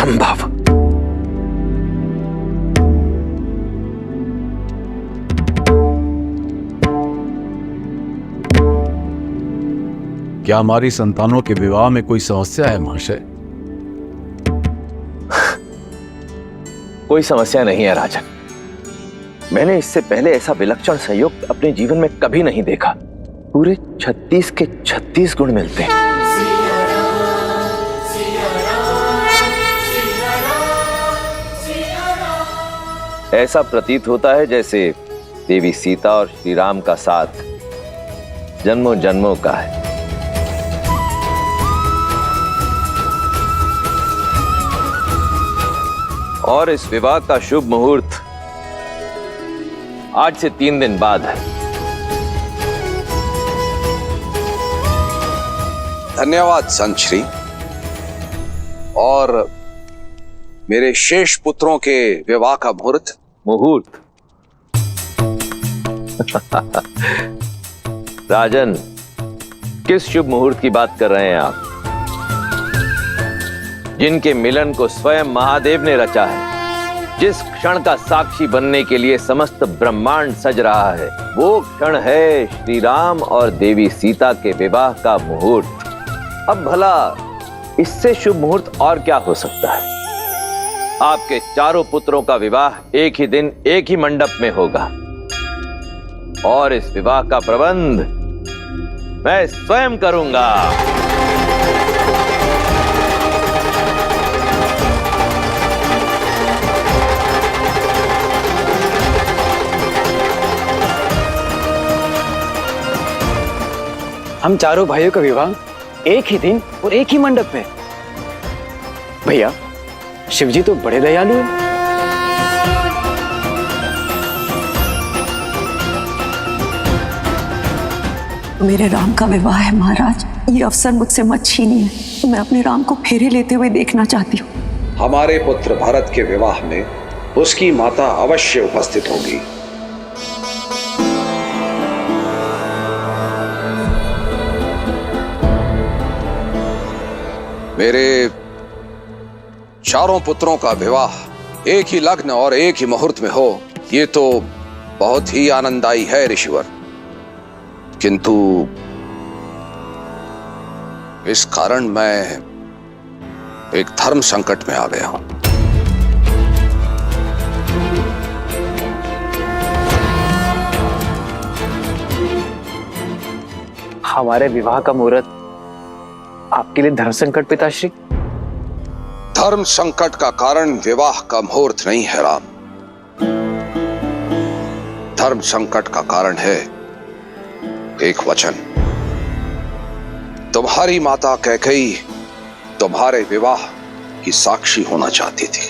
असंभव। क्या हमारी संतानों के विवाह में कोई समस्या है महाशय? कोई समस्या नहीं है राजन। मैंने इससे पहले ऐसा विलक्षण संयोग अपने जीवन में कभी नहीं देखा। पूरे 36 के 36 गुण मिलते हैं। ऐसा प्रतीत होता है जैसे देवी सीता और श्री राम का साथ जन्मों जन्मों का है। और इस विवाह का शुभ मुहूर्त आज से 3 दिन बाद है। धन्यवाद संत श्री। और मेरे शेष पुत्रों के विवाह का मुहूर्त? राजन, किस शुभ मुहूर्त की बात कर रहे हैं आप? जिनके मिलन को स्वयं महादेव ने रचा है, जिस क्षण का साक्षी बनने के लिए समस्त ब्रह्मांड सज रहा है, वो क्षण है श्री राम और देवी सीता के विवाह का मुहूर्त। अब भला इससे शुभ मुहूर्त और क्या हो सकता है? आपके चारों पुत्रों का विवाह एक ही दिन एक ही मंडप में होगा और इस विवाह का प्रबंध मैं स्वयं करूंगा। हम चारों भाइयों का विवाह एक ही दिन और एक ही मंडप में। भैया, शिवजी तो बड़े दयालु हैं। मेरे राम का विवाह है महाराज, ये अवसर मुझसे मत छीनिए। मैं अपने राम को फेरे लेते हुए देखना चाहती हूँ। हमारे पुत्र भरत के विवाह में उसकी माता अवश्य उपस्थित होगी। मेरे चारों पुत्रों का विवाह एक ही लग्न और एक ही मुहूर्त में हो, ये तो बहुत ही आनंददायी है ऋषिवर। किंतु इस कारण मैं एक धर्म संकट में आ गया हूं। हमारे विवाह का मुहूर्त आपके लिए धर्म संकट पिताश्री? धर्म संकट का कारण विवाह का मुहूर्त नहीं है राम। धर्म संकट का कारण है एक वचन। तुम्हारी माता कैकेयी तुम्हारे विवाह की साक्षी होना चाहती थी,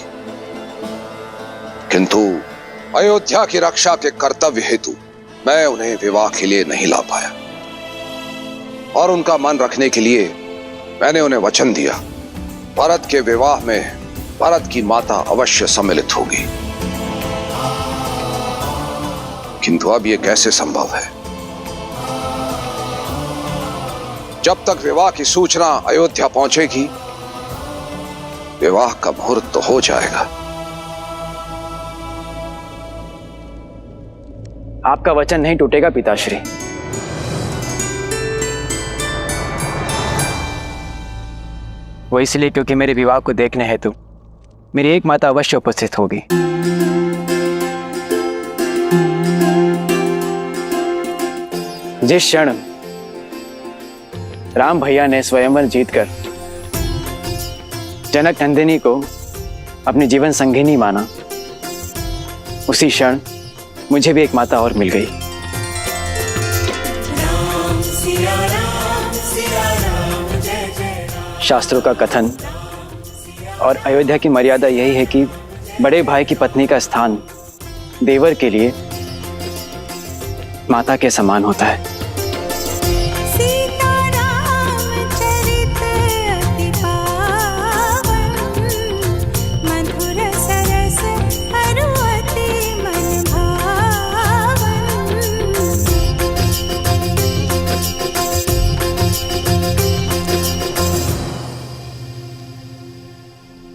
किंतु अयोध्या की रक्षा के कर्तव्य हेतु मैं उन्हें विवाह के लिए नहीं ला पाया। और उनका मन रखने के लिए मैंने उन्हें वचन दिया, भरत के विवाह में भरत की माता अवश्य सम्मिलित होगी। किंतु अब यह कैसे संभव है? जब तक विवाह की सूचना अयोध्या पहुंचेगी, विवाह का मुहूर्त तो हो जाएगा। आपका वचन नहीं टूटेगा पिताश्री। वो इसलिए क्योंकि मेरे विवाह को देखने हेतु मेरी एक माता अवश्य उपस्थित होगी। जिस क्षण राम भैया ने स्वयंवर जीतकर जनक नंदिनी को अपनी जीवन संगिनी माना, उसी क्षण मुझे भी एक माता और मिल गई। शास्त्रों का कथन और अयोध्या की मर्यादा यही है कि बड़े भाई की पत्नी का स्थान देवर के लिए माता के समान होता है।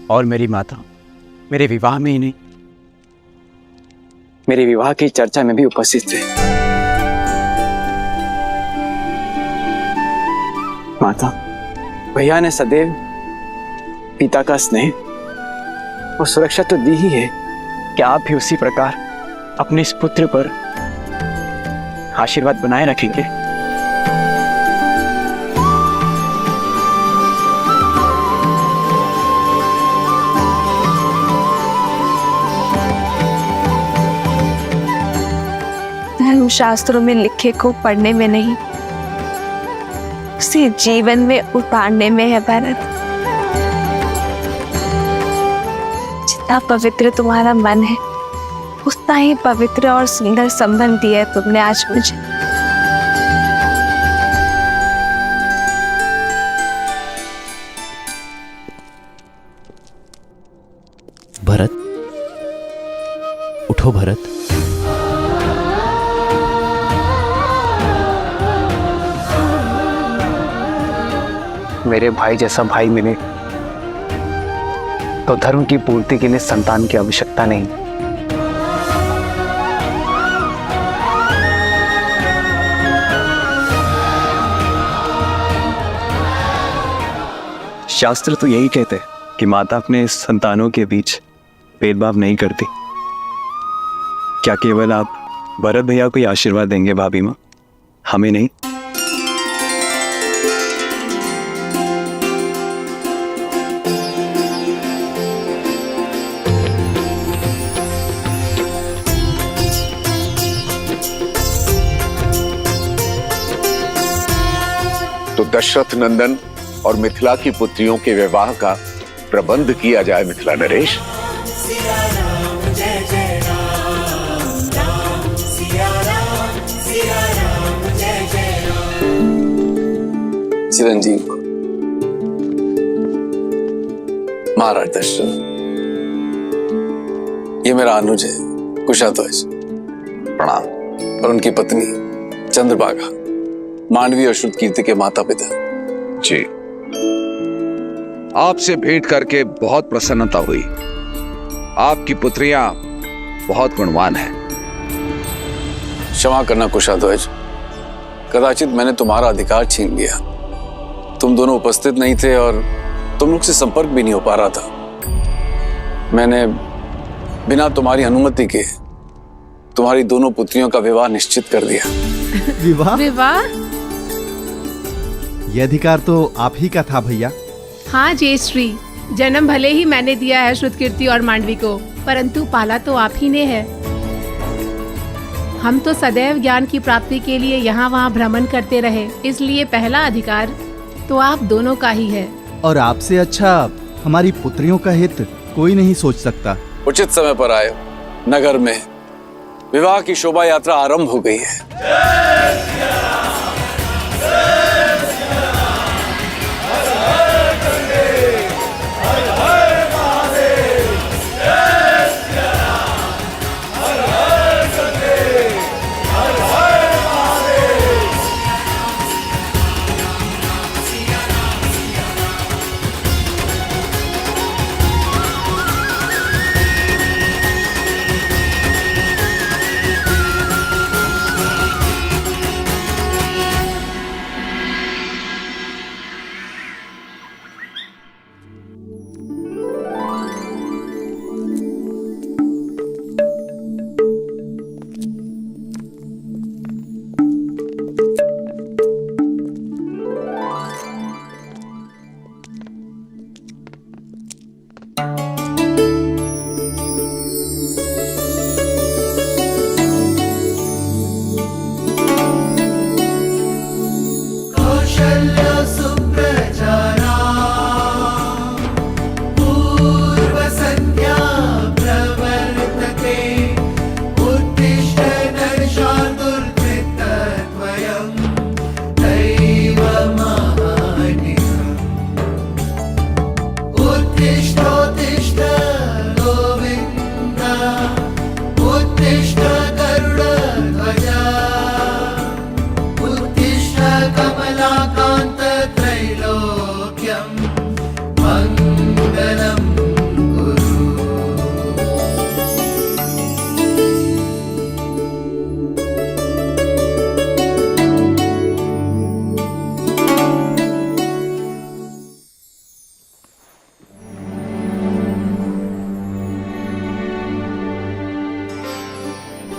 और मेरी माता मेरे विवाह में ही नहीं, मेरे विवाह की चर्चा में भी उपस्थित थे। माता, भैया ने सदैव पिता का स्नेह और सुरक्षा तो दी ही है, क्या आप भी उसी प्रकार अपने इस पुत्र पर आशीर्वाद बनाए रखेंगे? धर्मशास्त्रों में लिखे को पढ़ने में नहीं, उसे जीवन में उतारने में है भरत। जितना पवित्र तुम्हारा मन है, उतना ही पवित्र और सुंदर संबंध दिया है तुमने आज मुझे। भरत, उठो भरत। मेरे भाई जैसा भाई मिले तो धर्म की पूर्ति के लिए संतान की आवश्यकता नहीं। शास्त्र तो यही कहते हैं कि माता अपने संतानों के बीच भेदभाव नहीं करती। क्या केवल आप भरत भैया को ही आशीर्वाद देंगे भाभी माँ, हमें नहीं? तो दशरथ नंदन और मिथिला की पुत्रियों के विवाह का प्रबंध किया जाए मिथिला नरेश। चिरंजीव को महाराज दशरथ, ये मेरा अनुज है कुशाध्वज, प्रणाम। और उनकी पत्नी चंद्रभागा, मांडवी और श्रुतकीर्ति के माता पिता। जी, आपसे भेंट करके बहुत प्रसन्नता हुई। आपकी पुत्रियां बहुत गुणवान हैं। क्षमा करना कुशाध्वज, कदाचित मैंने तुम्हारा अधिकार छीन लिया। तुम दोनों उपस्थित नहीं थे और तुम लोग से संपर्क भी नहीं हो पा रहा था। मैंने बिना तुम्हारी अनुमति के तुम्हारी दोनों पुत्रियों का विवाह निश्चित कर दिया। विवाह? यह अधिकार तो आप ही का था भैया। हाँ जयश्री, जन्म भले ही मैंने दिया है श्रुतकीर्ति और मांडवी को, परंतु पाला तो आप ही ने है। हम तो सदैव ज्ञान की प्राप्ति के लिए यहाँ वहाँ भ्रमण करते रहे, इसलिए पहला अधिकार तो आप दोनों का ही है। और आपसे अच्छा हमारी पुत्रियों का हित कोई नहीं सोच सकता। उचित समय पर आए। नगर में विवाह की शोभा यात्रा आरंभ हो गई है।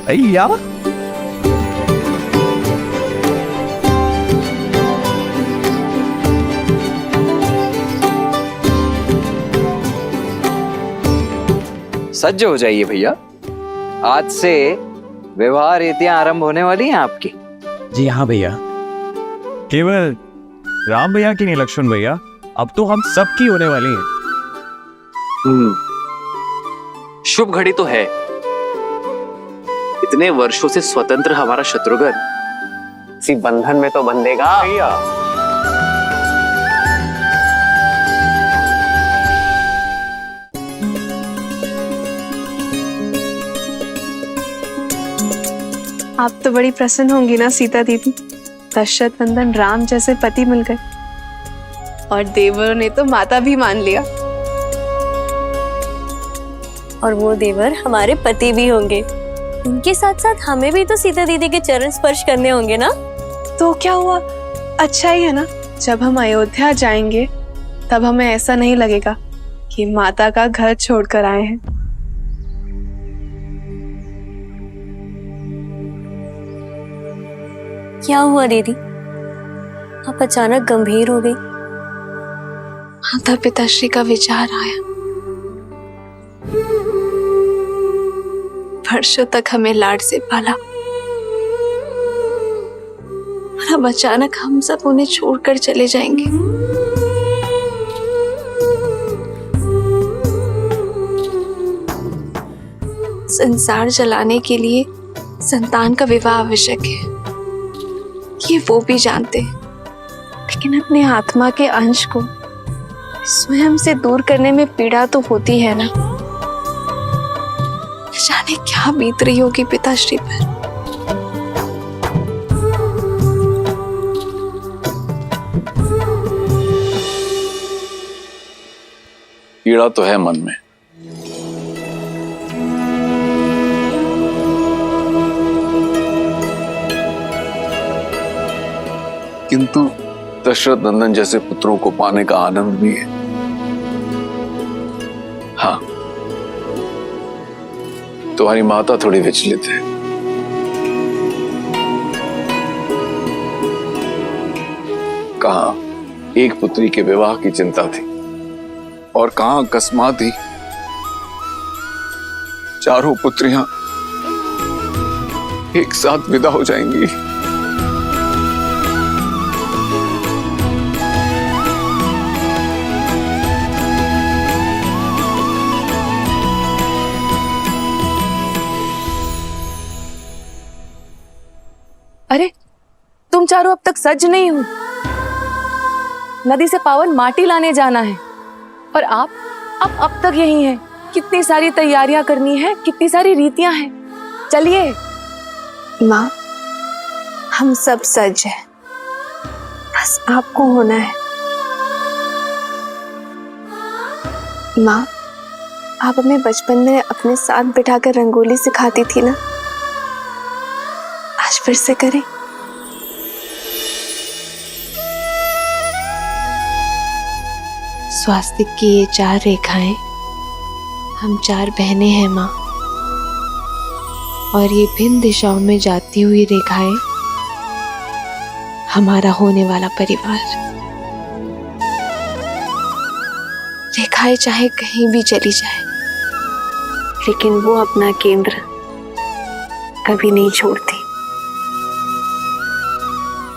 अय्या सज्ज हो जाइए भैया, आज से विवाह रीतियां आरंभ होने वाली हैं आपकी। जी हाँ भैया। केवल राम भैया की नहीं लक्ष्मण भैया, अब तो हम सबकी होने वाली हैं। शुभ घड़ी तो है। इतने वर्षों से स्वतंत्र हमारा शत्रुघ्न इसी बंधन में तो बंधेगा। भैया आप तो बड़ी प्रसन्न होंगी ना सीता दीदी, दशरथ नंदन राम जैसे पति मिल गए और देवरों ने तो माता भी मान लिया। और वो देवर हमारे पति भी होंगे। उनके साथ साथ हमें भी तो सीता दीदी के चरण स्पर्श करने होंगे ना। तो क्या हुआ, अच्छा ही है ना। जब हम अयोध्या जाएंगे तब हमें ऐसा नहीं लगेगा कि माता का घर छोड़कर आए हैं। क्या हुआ दीदी, आप अचानक गंभीर हो गई? माता पिताश्री का विचार आया। वर्षों तक हमें लाड से पाला और अब अचानक हम सब उन्हें छोड़कर चले जाएंगे। संसार चलाने के लिए संतान का विवाह आवश्यक है, ये वो भी जानते हैं, लेकिन अपने आत्मा के अंश को स्वयं से दूर करने में पीड़ा तो होती है ना। जाने क्या बीत रही होगी पिताश्री पर। पीड़ा तो है मन में, किंतु दशरथ नंदन जैसे पुत्रों को पाने का आनंद भी है। हाँ, तुम्हारी माता थोड़ी विचलित है। कहाँ एक पुत्री के विवाह की चिंता थी और कहाँ अकस्मात ही चारों पुत्रियां एक साथ विदा हो जाएंगी। अरे तुम चारों अब तक सज नहीं हो। नदी से पावन माटी लाने जाना है और आप अब तक यही हैं। कितनी सारी तैयारियां करनी है, कितनी सारी रीतियां हैं। चलिए। माँ, हम सब सज हैं, बस आपको होना है। माँ, आप हमें बचपन में अपने साथ बिठाकर रंगोली सिखाती थी ना, आज फिर से करें। स्वास्तिक की ये 4 रेखाएं, हम 4 बहनें हैं माँ, और ये भिन्न दिशाओं में जाती हुई रेखाएं हमारा होने वाला परिवार। रेखाएं चाहे कहीं भी चली जाए, लेकिन वो अपना केंद्र कभी नहीं छोड़ती।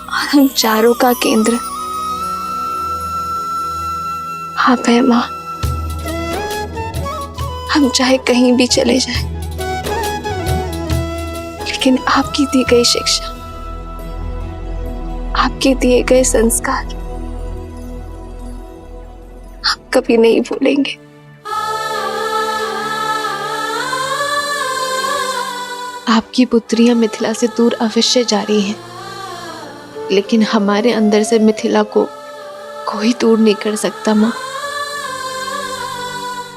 और हम चारों का केंद्र आप है माँ। हम चाहे कहीं भी चले जाएं, लेकिन आपकी दी गई शिक्षा, आपके दिए गए संस्कार हम कभी नहीं भूलेंगे। आपकी पुत्रियां मिथिला से दूर अवश्य जा रही हैं, लेकिन हमारे अंदर से मिथिला को कोई दूर नहीं कर सकता माँ।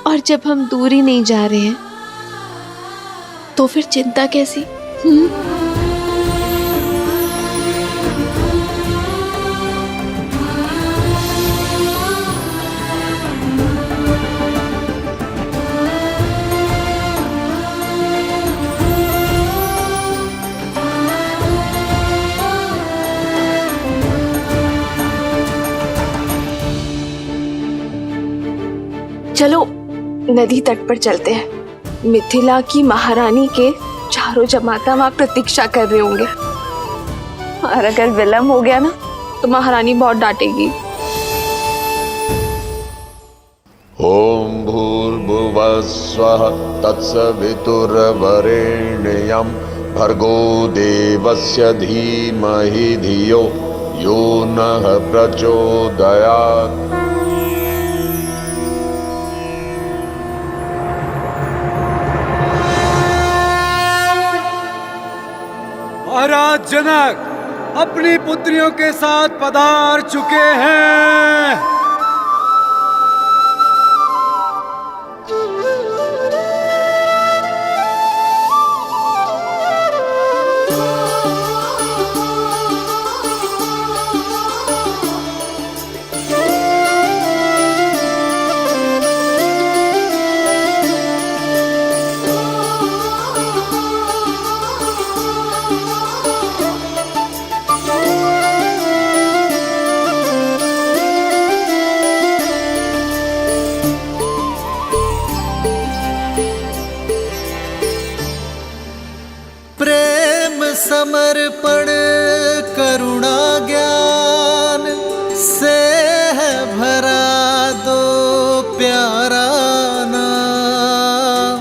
और जब हम दूर ही नहीं जा रहे हैं तो फिर चिंता कैसी? चलो नदी तट पर चलते हैं। मिथिला की महारानी के चारों जमाता वहां प्रतीक्षा कर रहे होंगे, और अगर विलम्ब हो गया ना तो महारानी बहुत डांटेगी। ओम भूर्भुवः स्वः तत्सवितुर्वरेण्यं भर्गो देवस्य धीमहि धियो यो नः प्रचोदयात्। महाराज जनक अपनी पुत्रियों के साथ पधार चुके हैं। समर्पण करुणा ज्ञान से है भरा दो प्यारा नाम।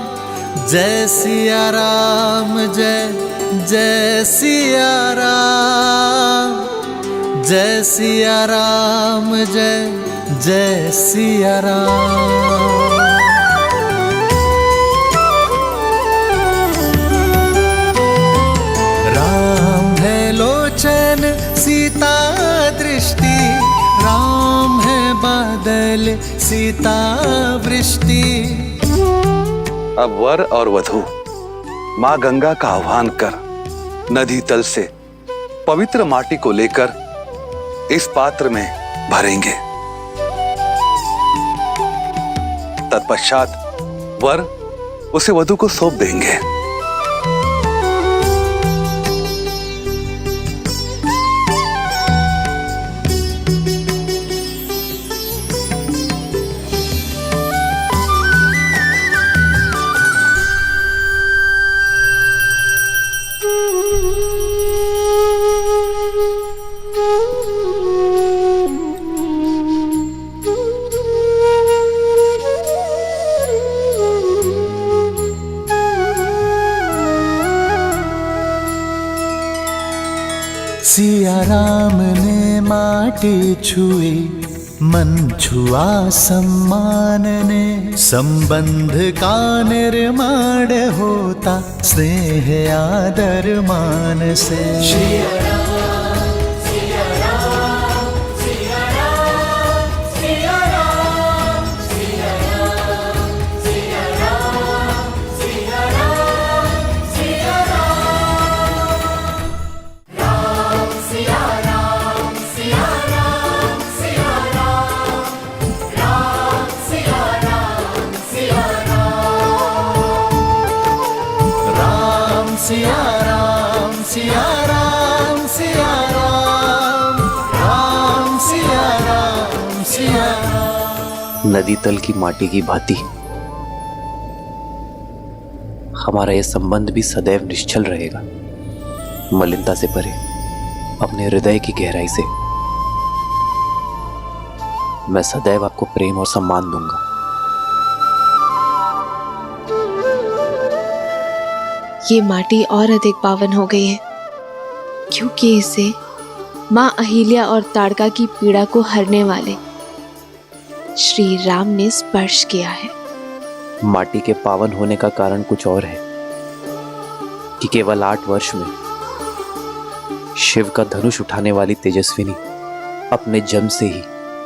जय सिया राम जय जय सिया राम, जय सिया राम जय जय सिया राम। सीता दृष्टि राम है बादल सीता वृष्टि। अब वर और वधू माँ गंगा का आह्वान कर नदी तल से पवित्र माटी को लेकर इस पात्र में भरेंगे। तत्पश्चात वर उसे वधू को सौंप देंगे। सिया राम ने माटी छुई मन छुआ सम्मान ने। संबंध का निर्माण होता स्नेह आदर मान से। सिया राम सिया राम सिया राम, राम सिया राम सिया राम। नदी तल की माटी की भांति हमारा यह संबंध भी सदैव निश्चल रहेगा, मलिनता से परे, अपने हृदय की गहराई से। मैं सदैव आपको प्रेम और सम्मान दूंगा। ये माटी और अधिक पावन हो गई है क्योंकि इसे माँ अहिल्या और ताड़का की पीड़ा को हरने वाले श्री राम ने स्पर्श किया है। माटी के पावन होने का कारण कुछ और है कि केवल 8 वर्ष में शिव का धनुष उठाने वाली तेजस्विनी अपने जन्म से ही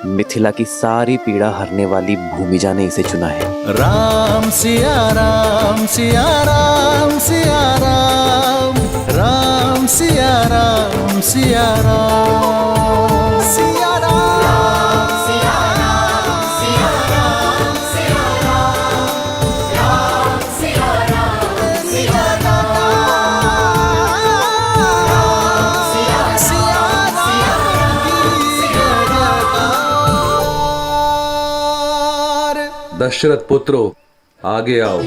मिथिला की सारी पीड़ा हरने वाली भूमिजा ने इसे चुना है। राम सिया राम सिया राम सिया राम, राम सिया राम सिया राम सिया राम सिया राम सिया राम सिया राम, राम सिया राम सिया दशरथ पुत्रो, आगे आओ।